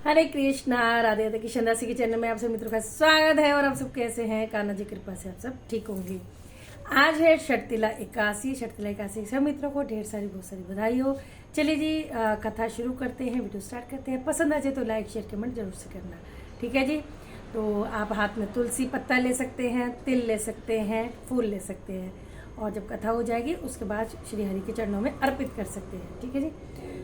हरे कृष्णा, राधे राधे। किशन दासी के चैनल में आप सब मित्रों का स्वागत है। और आप सब कैसे हैं? कान्हा जी कृपा से आप सब ठीक होंगे। आज है षटतिला एकादशी। षटतिला एकादशी सब मित्रों को ढेर सारी बहुत सारी बधाई हो। चलिए जी, कथा शुरू करते हैं, वीडियो स्टार्ट करते हैं। पसंद आ जाए तो लाइक शेयर कमेंट जरूर से करना, ठीक है जी। तो आप हाथ में तुलसी पत्ता ले सकते हैं, तिल ले सकते हैं, फूल ले सकते हैं, और जब कथा हो जाएगी उसके बाद श्री हरि के चरणों में अर्पित कर सकते हैं, ठीक है जी।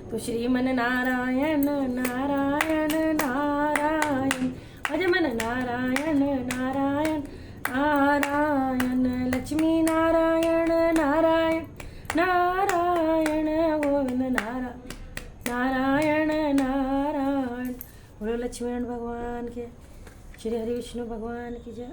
तो श्रीमन नारायण नारायण नारायण, भज मन नारायण नारायण नारायण, लक्ष्मी नारायण नारायण नारायण, गोविंद नारायण नारायण। बोलो लक्ष्मीनारायण भगवान के, श्री हरि विष्णु भगवान की जय।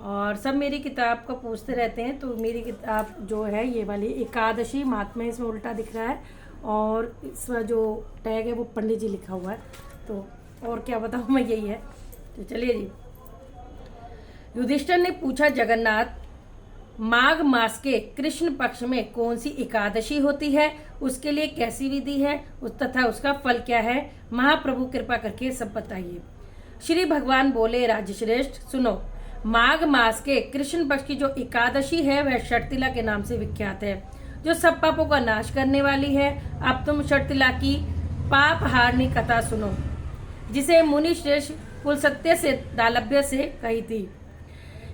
और सब मेरी किताब को पूछते रहते हैं, तो मेरी किताब जो है ये वाली एकादशी महात्मा, इसमें उल्टा दिख रहा है और इसमें जो टैग है वो पंडित जी लिखा हुआ है। तो और क्या बताऊँ मैं, यही है। तो चलिए जी। युधिष्ठिर ने पूछा, जगन्नाथ, माघ मास के कृष्ण पक्ष में कौन सी एकादशी होती है, उसके लिए कैसी विधि है, तथा उसका फल क्या है? महाप्रभु कृपा करके सब बताइए। श्री भगवान बोले, राजश्रेष्ठ सुनो, माघ मास के कृष्ण पक्ष की जो एकादशी है वह षटतिला के नाम से विख्यात है, जो सब पापों का नाश करने वाली है। अब तुम षटतिला की पाप हारनी कथा सुनो, जिसे मुनि श्रेष्ठ पुलसत्य से दालभ्य से कही थी।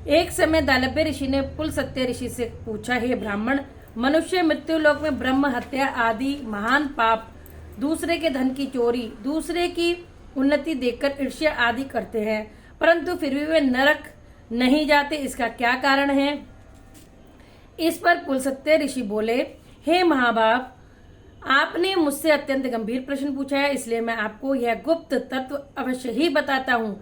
एक समय दालभ्य ऋषि ने पुलसत्य ऋषि से पूछा, हे ब्राह्मण, मनुष्य मृत्यु लोक में ब्रह्म हत्या आदि महान पाप, दूसरे के धन की चोरी, दूसरे की उन्नति देखकर ईर्ष्या आदि करते हैं, परंतु फिर भी वे नरक नहीं जाते, इसका क्या कारण है? इस पर पुलसत्य ऋषि बोले, हे महाभाव, आपने मुझसे अत्यंत गंभीर प्रश्न पूछा है, इसलिए मैं आपको यह गुप्त तत्व अवश्य ही बताता हूँ।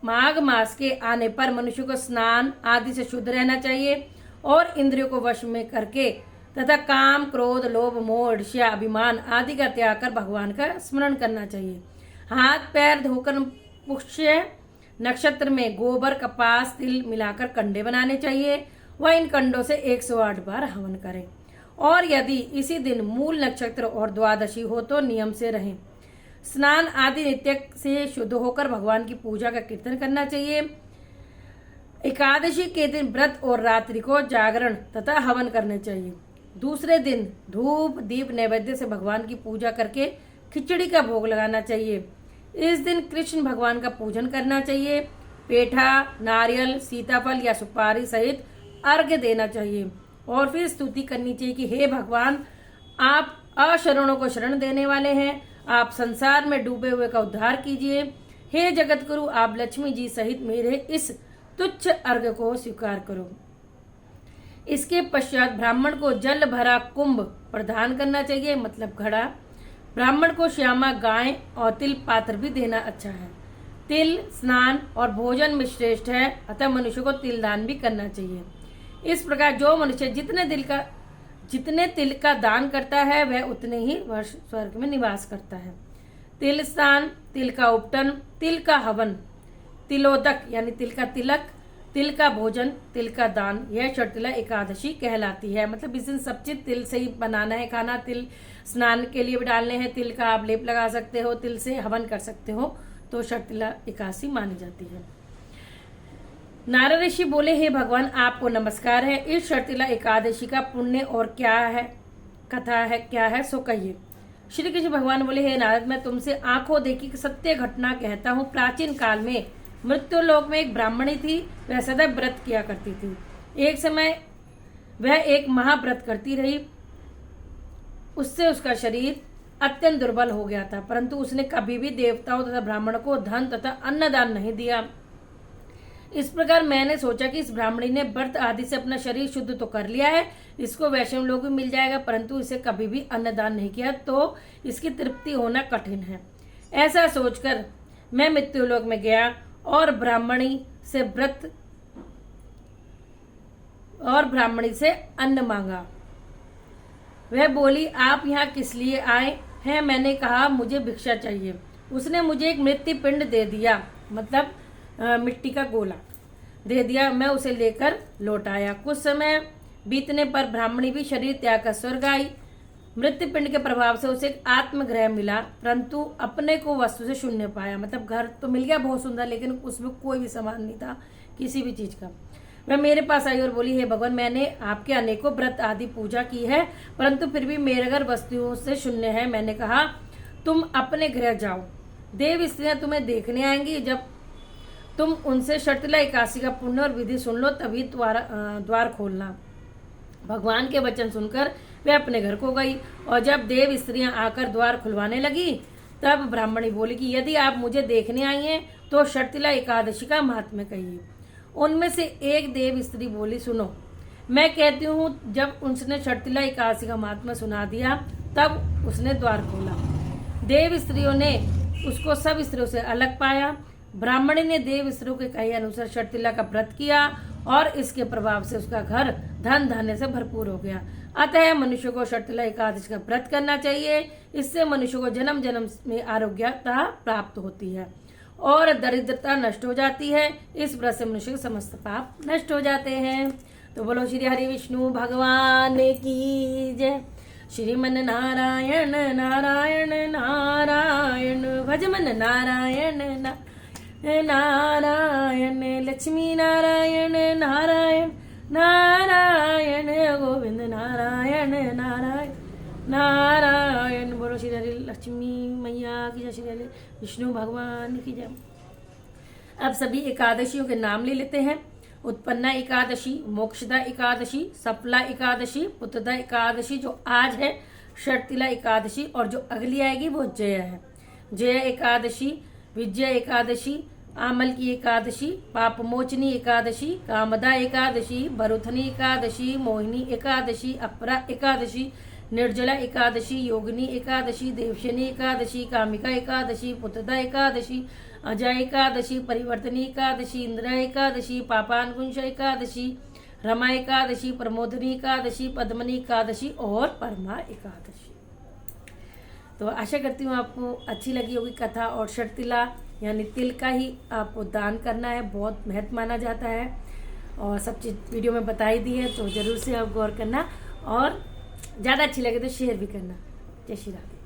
माघ मास के आने पर मनुष्य को स्नान आदि से शुद्ध रहना चाहिए और इंद्रियों को वश में करके तथा काम क्रोध लोभ मोह ईर्ष्या अभिमान आदि का त्याग कर भगवान का स्मरण करना चाहिए। हाथ पैर धोकर पुष्य नक्षत्र में गोबर कपास तिल मिलाकर कंडे बनाने चाहिए। वह इन कंडों से 108 बार हवन करें, और यदि इसी दिन मूल नक्षत्र और द्वादशी हो तो नियम से रहें। स्नान आदि नित्य से शुद्ध होकर भगवान की पूजा का कीर्तन करना चाहिए। एकादशी के दिन व्रत और रात्रि को जागरण तथा हवन करने चाहिए। दूसरे दिन धूप दीप नैवेद्य से भगवान की पूजा करके खिचड़ी का भोग लगाना चाहिए। इस दिन कृष्ण भगवान का पूजन करना चाहिए। पेठा नारियल सीताफल या सुपारी सहित अर्घ्य देना चाहिए, और फिर स्तुति करनी चाहिए कि हे भगवान, आप अशरणों को शरण देने वाले हैं, आप संसार में डूबे हुए का उद्धार कीजिए। हे जगत गुरु, आप लक्ष्मी जी सहित मेरे इस तुच्छ अर्घ्य को स्वीकार करो। इसके पश्चात ब्राह्मण को जल भरा कुंभ प्रदान करना चाहिए, मतलब घड़ा। ब्राह्मण को श्यामा गाय और तिल पात्र भी देना अच्छा है। तिल स्नान और भोजन में श्रेष्ठ है, अतः मनुष्य को तिल दान भी करना चाहिए। इस प्रकार जो मनुष्य जितने तिल का दान करता है वह उतने ही वर्ष स्वर्ग में निवास करता है। तिल स्नान, तिल का उपटन, तिल का हवन, तिलोदक यानी तिल का तिलक, तिल का भोजन, तिल का दान, यह षटतिला एकादशी कहलाती है। मतलब इस दिन सब चीज तिल से ही बनाना है खाना। तिल स्नान के लिए भी डालने हैं, तिल का आप लेप लगा सकते हो, तिल से हवन कर सकते हो, तो षटतिला एकादशी मानी जाती है। नारद ऋषि बोले, हे भगवान, आपको नमस्कार है। इस षटतिला एकादशी का पुण्य और क्या है, कथा है क्या है, सो कहिए। श्री कृष्ण भगवान बोले, हे नारद, मैं तुमसे आंखों देखी सत्य घटना कहता हूँ। प्राचीन काल में मृत्यु लोक में एक ब्राह्मणी थी, वह सदैव व्रत किया करती थी। एक समय वह एक महाव्रत करती रही, उससे उसका शरीर अत्यंत दुर्बल हो गया था, परंतु उसने कभी भी देवताओं तथा ब्राह्मण को धन तथा अन्नदान नहीं दिया। इस प्रकार मैंने सोचा कि इस ब्राह्मणी ने व्रत आदि से अपना शरीर शुद्ध तो कर लिया है, इसको वैष्णव लोग भी मिल जाएगा, परंतु इसे कभी भी अन्नदान नहीं किया, तो इसकी तृप्ति होना कठिन है। ऐसा सोचकर मैं मृत्युलोक में गया और ब्राह्मणी से अन्न मांगा। वह बोली, आप यहाँ किस लिए आए हैं? मैंने कहा, मुझे भिक्षा चाहिए। उसने मुझे एक मृत्यु पिंड दे दिया, मतलब मिट्टी का गोला दे दिया। मैं उसे लेकर लौट आया। कुछ समय बीतने पर ब्राह्मणी भी शरीर त्याग कर स्वर्ग आई। मृत्यु पिंड के प्रभाव से उसे एक आत्मग्रह मिला, परंतु अपने को वस्तु से शून्य पाया। मतलब घर तो मिल गया बहुत सुंदर, लेकिन उसमें कोई भी सामान नहीं था किसी भी चीज का। वह मेरे पास आई और बोली, हे भगवान, मैंने आपके अनेकों व्रत आदि पूजा की है, परंतु फिर भी मेरे घर वस्तुओं से शून्य है। मैंने कहा, तुम अपने गृह जाओ, देव स्त्रियां तुम्हें देखने आएंगी। जब तुम उनसे शर्तिला एकादशी का पुण्य और विधि सुन लो तभी द्वार खोलना। भगवान के वचन सुनकर वे अपने घर को गई, और जब देव स्त्रियां आकर द्वार खुलवाने लगी तब ब्राह्मणी बोली कि यदि आप मुझे देखने आई हैं तो शर्तिला एकादशी का महात्म्य कहिए। उनमें से एक देव स्त्री बोली, सुनो, मैं कहती हूँ। जब उसने शर्तिला एकादशी का महात्म्य सुना दिया तब उसने द्वार खोला। देव स्त्रियों ने उसको सब स्त्रियों से अलग पाया। ब्राह्मणी ने देव स्त्रियों के कहे अनुसार शर्तिला का व्रत किया और इसके प्रभाव से उसका घर धन धान्य से भरपूर हो गया। अतः मनुष्य को शर्तिला एकादशी का व्रत करना चाहिए। इससे मनुष्य को जन्म जन्म में आरोग्यता प्राप्त होती है और दरिद्रता नष्ट हो जाती है। इस व्रत से मनुष्य के समस्त पाप नष्ट हो जाते हैं। तो बोलो श्री हरि विष्णु भगवान की जय। श्रीमन नारायण नारायण नारायण, भजमन नारायण नारायण, लक्ष्मी नारायण नारायण नारायण, गोविंद नारायण नारायण नारायण। बोलो श्री हरि लक्ष्मी मैया की जय, श्री हरि विष्णु भगवान की जय। अब सभी एकादशियों के नाम ले लेते हैं। उत्पन्ना एकादशी, मोक्षदा एकादशी, सफला एकादशी, पुत्रदा एकादशी जो आज है, शर्तिला एकादशी, और जो अगली आएगी वो जय है। जय एकादशी, विजय एकादशी, आमल की एकादशी, पापमोचनी एकादशी, कामदा एकादशी, भरुथनी एकादशी, मोहिनी एकादशी, अपरा एकादशी, निर्जला एकादशी, योगिनी एकादशी, देवशनी एकादशी, कामिका एकादशी, पुत्रदा एकादशी, अजय एकादशी, परिवर्तनी एकादशी, इंदिरा एकादशी, पापानुकुंश एकादशी, रमा एकादशी, प्रमोदनी एकादशी, पद्मनी एकादशी और परमा एकादशी। तो आशा करती हूँ आपको अच्छी लगी होगी कथा। और शर्तिला यानी तिल का ही आपको दान करना है, बहुत महत्व माना जाता है और सब चीज़ वीडियो में बताई दी है, तो ज़रूर से आप गौर करना और ज़्यादा अच्छी लगे तो शेयर भी करना। जय श्री राधे।